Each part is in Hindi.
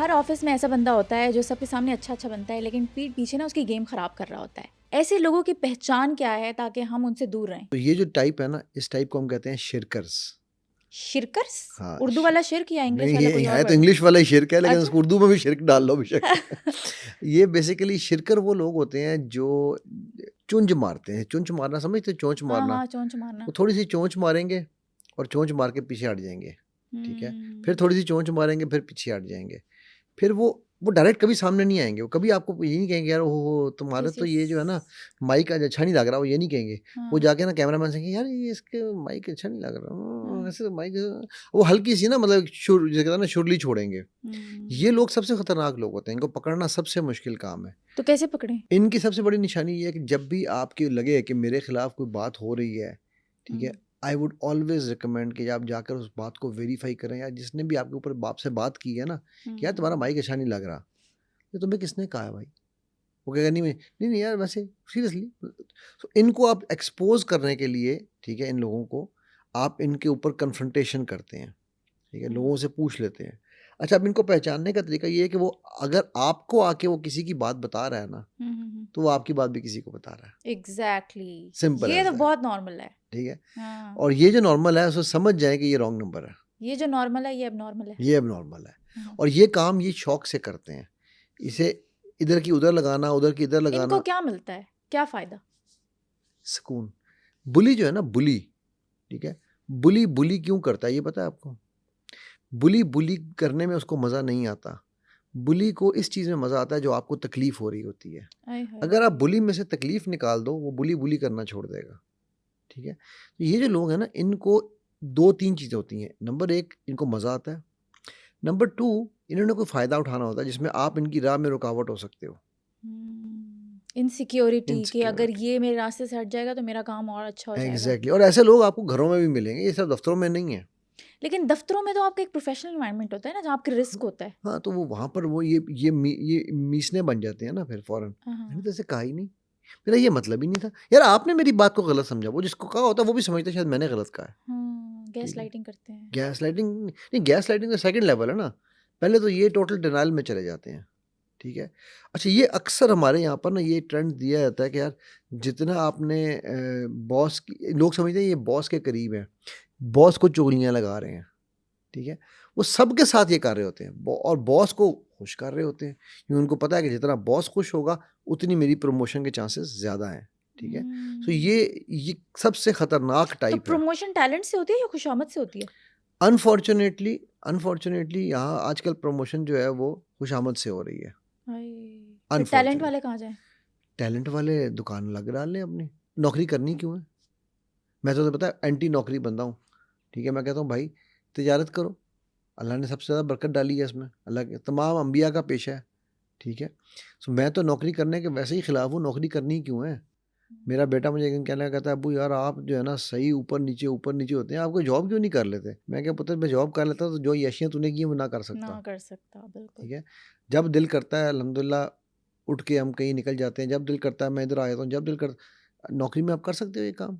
हर ऑफिस में ऐसा बंदा होता है जो सबके सामने अच्छा बनता है, लेकिन पीठ पीछे ना उसकी गेम खराब कर रहा होता है। ऐसे लोगों की पहचान क्या है ताकि हम उनसे दूर रहें? तो ये जो टाइप है ना, इस टाइप को हम कहते हैं शिरकर्स। शिरकर्स? हाँ, उर्दू वाला शिर्क या इंग्लिश नहीं, वाला ये कोई और है तो वर्ड? इंग्लिश वाला ही शिरक है, लेकिन अच्छा। उसको उर्दू में भी शिरक डाल लो बेशक। ये बेसिकली शिरकर वो लोग होते हैं जो चुंझ मारते हैं। चुंझ मारना समझते, चोंच हाँ मारना। हाँ, चोंच मारना। वो थोड़ी सी चोंच मारेंगे और चोंच मार के पीछे हट जाएंगे। ठीक है, फिर हम्म। थोड़ी सी चोंच मारेंगे, फिर पीछे हट जाएंगे। फिर वो डायरेक्ट कभी सामने नहीं आएंगे। वो कभी आपको ये नहीं कहेंगे यार हो तुम्हारा यस तो यस। ये जो है ना माइक आज अच्छा नहीं लग रहा, वो ये नहीं कहेंगे। वो हाँ जाके ना कैमरामैन से कहेंगे यार ये इसके माइक अच्छा नहीं लग रहा, हाँ। ऐसे माइक। वो हल्की सी ना, मतलब शुर जैसे कहते हैं ना, शुरली छोड़ेंगे। हम्म। ये लोग सबसे खतरनाक लोग होते हैं, इनको पकड़ना सबसे मुश्किल काम है। तो कैसे पकड़े? इनकी सबसे बड़ी निशानी ये है कि जब भी आपकी लगे कि मेरे खिलाफ कोई बात हो रही है, ठीक है, हम्म आई वुड ऑलवेज रिकमेंड कि आप जाकर उस बात को वेरीफाई करें। या जिसने भी आपके ऊपर बाप से बात की है ना कि यार तुम्हारा हम्म। माइक अच्छा नहीं लग रहा, ये तुम्हें किसने कहा है भाई? वो कहेगा नहीं, नहीं नहीं यार वैसे सीरियसली। तो इनको आप एक्सपोज करने के लिए, ठीक है, इन लोगों को आप इनके ऊपर कन्फ्रंटेशन करते हैं। ठीक है, हम्म लोगों से पूछ लेते हैं। अच्छा, अब इनको पहचानने का तरीका ये है कि वो अगर आपको आके वो किसी की बात बता रहा है ना, हम्म। तो वो आपकी बात भी किसी को बता रहा है। एग्जैक्टली। सिंपल ये एज तो दैट। बहुत नॉर्मल है। ठीक है, हाँ। और ये जो नॉर्मल है उसको समझ जाए कि ये रॉन्ग नंबर है, ये जो नॉर्मल है ये अब नॉर्मल है। ये अब नॉर्मल है। हाँ। और ये काम ये शौक से करते हैं। इसे इधर की उधर लगाना, उधर की इधर इनको लगाना। क्या मिलता है, क्या फायदा? सुकून। बुली जो है ना, बुली, ठीक है, बुली बुली क्यों करता है ये पता है आपको? बुली बुली करने में उसको मज़ा नहीं आता। बुली को इस चीज़ में मज़ा आता है जो आपको तकलीफ हो रही होती है। आय हाय। अगर आप बुली में से तकलीफ निकाल दो, वो बुली बुली करना छोड़ देगा। ठीक है, तो ये जो लोग हैं ना, इनको दो तीन चीज़ें होती हैं। नंबर एक, इनको मज़ा आता है। नंबर टू, इन्होंने कोई फ़ायदा उठाना होता है जिसमें आप इनकी राह में रुकावट हो सकते हो। इनसिक्योरिटी कि अगर इनसिक्योरिटी, ये मेरे रास्ते से हट जाएगा तो मेरा काम और अच्छा हो जाएगा। एग्जैक्टली। और ऐसे लोग आपको घरों में भी मिलेंगे, ये सब दफ्तरों में नहीं है। लेकिन दफ्तरों में तो आपका एक प्रोफेशनल एनवायरनमेंट होता है ना, जहाँ आपके रिस्क होता है। हाँ, तो वो वहाँ पर वो ये मीसने बन जाते हैं ना फिर फ़ौरन। मैंने हाँ। तो ऐसे कहा ही नहीं, मेरा ये मतलब ही नहीं था। यार आपने मेरी बात को गलत समझा, वो जिसको कहा होता है वो भी समझता है शायद मैंने गलत कहा है। हाँ, गैस ठीक है, लाइटिंग करते हैं। गैसलाइटिंग नहीं, गैसलाइटिंग तो सेकंड लेवल है ना। पहले तो ये टोटल डिनायल में चले जाते हैं। ठीक है। अच्छा, ये अक्सर हमारे यहाँ पर ना ये ट्रेंड दिया जाता है कि यार जितना आपने बॉस की, लोग समझते हैं ये बॉस के करीब है, बॉस को चुगलियाँ लगा रहे हैं। ठीक है, वो सबके साथ ये कर रहे होते हैं और बॉस को खुश कर रहे होते हैं, क्योंकि उनको पता है कि जितना बॉस खुश होगा उतनी मेरी प्रमोशन के चांसेस ज़्यादा हैं। ठीक है, तो हम्म। ये सबसे खतरनाक तो टाइप है। प्रमोशन टैलेंट से होती है या खुशामद से होती है? अनफॉर्चुनेटली, अनफॉर्चुनेटली यहाँ आजकल प्रमोशन जो है वो खुशामद से हो रही है। हाय। फिर टैलेंट वाले अनफॉर्चुनेटली, कहाँ जाए? टैलेंट वाले दुकान लग डाल लें अपनी। नौकरी करनी क्यों है? मैं तो पता है एंटी नौकरी बंदा हूँ। ठीक है, मैं कहता हूँ भाई तिजारत करो, अल्लाह ने सबसे ज़्यादा बरकत डाली है इसमें। अल्लाह के तमाम अंबिया का पेशा है। ठीक है, सो मैं तो नौकरी करने के वैसे ही खिलाफ हूँ, नौकरी करनी ही क्यों है? मेरा बेटा मुझे एक दिन कहने लगा, कहता है अब्बू यार आप जो है ना सही ऊपर नीचे होते हैं, आप कोई जॉब क्यों नहीं कर लेते? मैं क्या पुत्र, मैं जॉब कर लेता तो जो यशियाँ तूने की हैं वो ना कर ना सकता। कर सकता, बिल्कुल। ठीक है, जब दिल करता है अल्हम्दुलिल्लाह उठ के हम कहीं निकल जाते हैं, जब दिल करता है मैं इधर आ जाता हूँ, जब दिल कर नौकरी में आप कर सकते हो ये काम।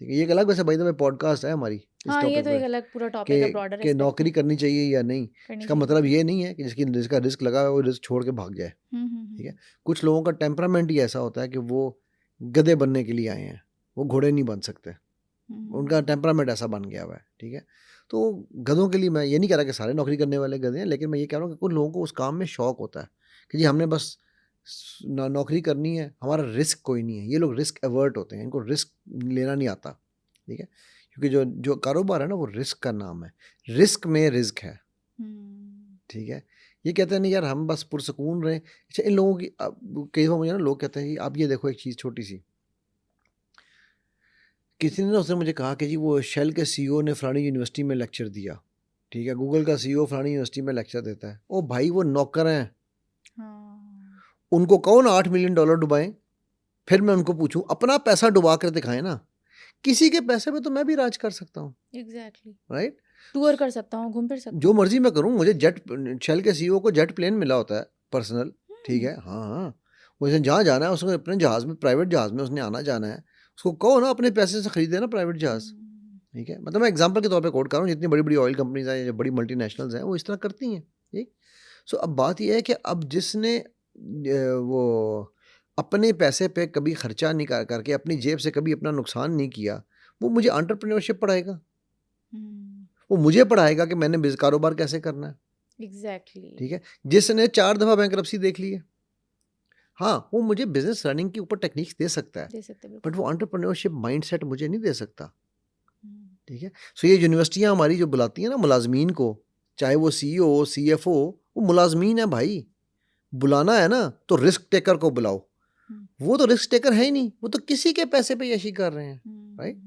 ठीक है, ये एक अलग वैसे बाय द वे पॉडकास्ट है हमारी इस हाँ, ये टॉपिक तो पे एक अलग पूरा टॉपिक है, कि ब्रॉडर कि एस्पेक्ट नौकरी में। करनी चाहिए या नहीं। करनी इसका चाहिए। मतलब ये नहीं है कि जिसका रिस्क लगा हुआ है वो रिस्क छोड़ के भाग जाए। ठीक है, हम्म। कुछ लोगों का टेम्परामेंट ही ऐसा होता है कि वो गधे बनने के लिए आए हैं, वो घोड़े नहीं बन सकते। उनका हम्म। टेम्परामेंट ऐसा बन गया हुआ है। ठीक है, तो गधों के लिए मैं ये नहीं कह रहा कि सारे नौकरी करने वाले गधे हैं, लेकिन मैं ये कह रहा हूँ कि कुछ लोगों को उस काम में शौक होता है कि जी हमने बस नौकरी करनी है, हमारा रिस्क कोई नहीं है। ये लोग रिस्क एवर्ट होते हैं, इनको रिस्क लेना नहीं आता। ठीक है, क्योंकि जो जो कारोबार है ना वो रिस्क का नाम है, रिस्क में रिस्क है। हम्म। ठीक है, ये कहते हैं नहीं यार हम बस पुरसकून रहें। अच्छा, इन लोगों की कई बार मुझे ना लोग कहते हैं कि आप ये देखो एक चीज़ छोटी सी, किसी ने ना उसने मुझे कहा कि जी वो शेल के सीईओ ने फलानी यूनिवर्सिटी में लेक्चर दिया। ठीक है, गूगल का सीईओ फलानी यूनिवर्सिटी में लेक्चर देता है। ओ भाई वो नौकर हैं, हाँ। उनको कहो ना $8 मिलियन डुबाएं, फिर मैं उनको पूछूं अपना पैसा डुबा कर दिखाएं ना। किसी के पैसे पे तो मैं भी राज कर सकता हूँ। एग्जैक्टली। राइट, टूर कर सकता हूँ, घूम फिर सकता जो हूँ। मर्जी मैं करूँ, मुझे जेट, शेल के सीईओ को जेट प्लेन मिला होता है पर्सनल। ठीक हम्म। है, हाँ हाँ, उसने जहाँ जाना है उसको अपने जहाज़ में, प्राइवेट जहाज़ में उसने आना जाना है। उसको कहो ना अपने पैसे से खरीदे ना प्राइवेट जहाज़। हम्म। ठीक है, मतलब मैं एग्जांपल के तौर पे कोट कर रहा हूँ, जितनी बड़ी बड़ी ऑयल कंपनीज हैं या बड़ी मल्टीनेशनल्स हैं वो इस तरह करती हैं। ठीक, सो अब बात ये है कि अब जिसने वो अपने पैसे पे कभी खर्चा नहीं करके अपनी जेब से कभी अपना नुकसान नहीं किया, वो मुझे एंटरप्रेन्योरशिप पढ़ाएगा। हम्म। वो मुझे पढ़ाएगा कि मैंने कारोबार कैसे करना है। एग्जैक्टली। ठीक है, जिसने 4 दफ़ा बैंकरप्सी देख ली है, हाँ, वो मुझे बिजनेस रनिंग के ऊपर टेक्निक्स दे सकता है, दे सकते बिल्कुल। बट वो एंटरप्रेन्योरशिप माइंडसेट मुझे नहीं दे सकता। हम्म, ठीक है, सो ये यूनिवर्सिटियां हमारी जो बुलाती हैं ना मुलाजमीन को, चाहे वो सीईओ सीएफओ, वो मुलाजमीन है भाई। बुलाना है ना तो रिस्क टेकर को बुलाओ। हम्म, वो तो रिस्क टेकर है ही नहीं, वो तो किसी के पैसे पे यशी कर रहे हैं, राइट। हम्म।